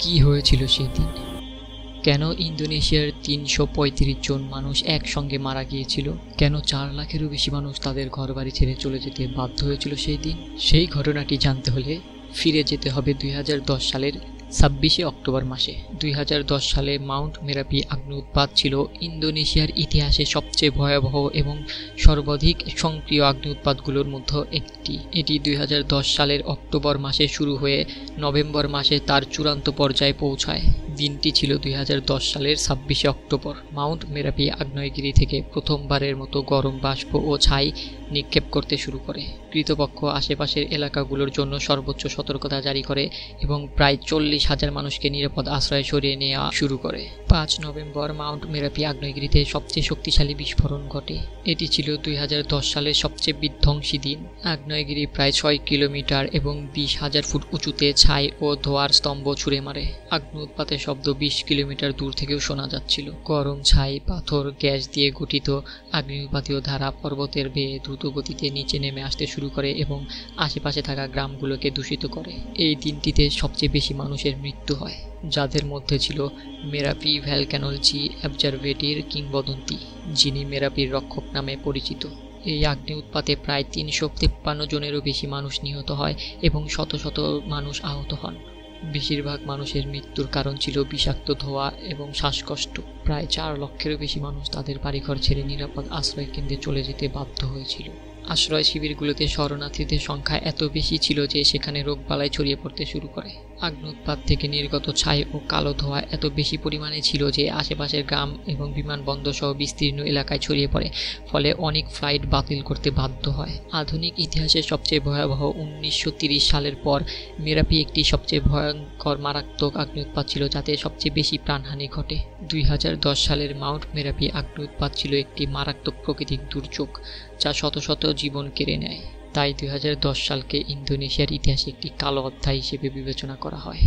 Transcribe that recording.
কি হয়েছিল সেদিন? কেন ইন্দোনেশিয়ার ৩৩৫ জন মানুষ একসঙ্গে মারা গিয়েছিল? কেন ৪ লাখেরও বেশি মানুষ তাদের ঘরবাড়ি ছেড়ে চলে যেতে বাধ্য হয়েছিল সেই দিন? সেই ঘটনাটি জানতে হলে ফিরে যেতে হবে ২০১০ সালের ২৬শে অক্টোবর মাসে। ২০১০ সালে মাউন্ট মেরাপি অগ্ন্যুৎপাত ছিল ইন্দোনেশিয়ার ইতিহাসে সবচেয়ে ভয়াবহ এবং সর্বাধিক সক্রিয় অগ্ন্যুৎপাতগুলোর মধ্যে একটি। এটি ২০১০ সালের অক্টোবর মাসে শুরু হয়ে নভেম্বর মাসে তার চূড়ান্ত পর্যায়ে পৌঁছায়। দিনটি ছিল ২০১০ সালের ২৬শে অক্টোবর। মাউন্ট মেরাপি আগ্নেয়গিরি থেকে প্রথমবারের মতো গরম বাষ্প ও ছাই নিক্ষেপ করতে শুরু করে। কর্তৃপক্ষ আশেপাশের এলাকাগুলোর জন্য সর্বোচ্চ সতর্কতা জারি করে এবং প্রায় ৪০,০০০ মানুষকে নিরাপদ আশ্রয়ে সরিয়ে নেওয়া শুরু করে। ৫ নভেম্বর মাউন্ট মেরাপি আগ্নেয়গিরিতে সবচেয়ে শক্তিশালী বিস্ফোরণ ঘটে। এটি ছিল ২০১০ সালের সবচেয়ে বিধ্বংসী দিন। আগ্নেয়গিরি প্রায় ৬ কিলোমিটার এবং ২০,০০০ ফুট উঁচুতে ছাই ও ধোঁয়ার স্তম্ভ ছুঁড়ে মারে। অগ্ন্যুৎপাতের শব্দ ২০ কিলোমিটার দূর থেকেও শোনা যাচ্ছিল। গরম ছাই, পাথর, গ্যাস দিয়ে গঠিত অগ্ন্যুৎপাতীয় ধারা পর্বতের বেয়ে দ্রুত গতিতে নিচে নেমে আসতে শুরু করে এবং আশেপাশে থাকা গ্রামগুলোকে দূষিত করে। এই দিনটিতে সবচেয়ে বেশি মানুষের মৃত্যু হয়, যাদের মধ্যে ছিল মেরাপি ভ্যালকানোলজি অবজারভেটরির কিংবদন্তি, যিনি মেরাপির রক্ষক নামে পরিচিত। এই অগ্ন্যুৎপাতে প্রায় ৩৫৩ জনেরও বেশি মানুষ নিহত হয় এবং শত শত মানুষ আহত হন। বেশিরভাগ মানুষের মৃত্যুর কারণ ছিল বিষাক্ত ধোঁয়া এবং শ্বাসকষ্ট। প্রায় ৪ লক্ষেরও বেশি মানুষ তাদের বাড়িঘর ছেড়ে নিরাপদ আশ্রয় কেন্দ্রে চলে যেতে বাধ্য হয়েছিল। আশ্রয় শিবিরগুলোতে শরণার্থীদের সংখ্যা এত বেশি ছিল যে সেখানে রোগবালাই ছড়িয়ে পড়তে শুরু করে। অগ্ন্যুৎপাত থেকে নির্গত ছাই ও কালো ধোঁয়া এত বেশি পরিমাণে ছিল যে আশেপাশের গ্রাম এবং বিমানবন্দর সহ বিস্তীর্ণ এলাকায় ছড়িয়ে পড়ে, ফলে অনেক ফ্লাইট বাতিল করতে বাধ্য হয়। আধুনিক ইতিহাসের সবচেয়ে ভয়াবহ ১৯৩০ সালের পর মেরাপি একটি সবচেয়ে ভয়ঙ্কর মারাত্মক অগ্ন্যুৎপাত ছিল, যাতে সবচেয়ে বেশি প্রাণহানি ঘটে। ২০১০ সালের মাউন্ট মেরাপি অগ্ন্যুৎপাত ছিল একটি মারাত্মক প্রাকৃতিক দুর্যোগ যা শত শত জীবন কেড়ে নেয়। তাই ২০১০ সালকে ইন্দোনেশিয়ার ইতিহাসে একটি কালো অধ্যায় হিসেবে বিবেচনা করা হয়।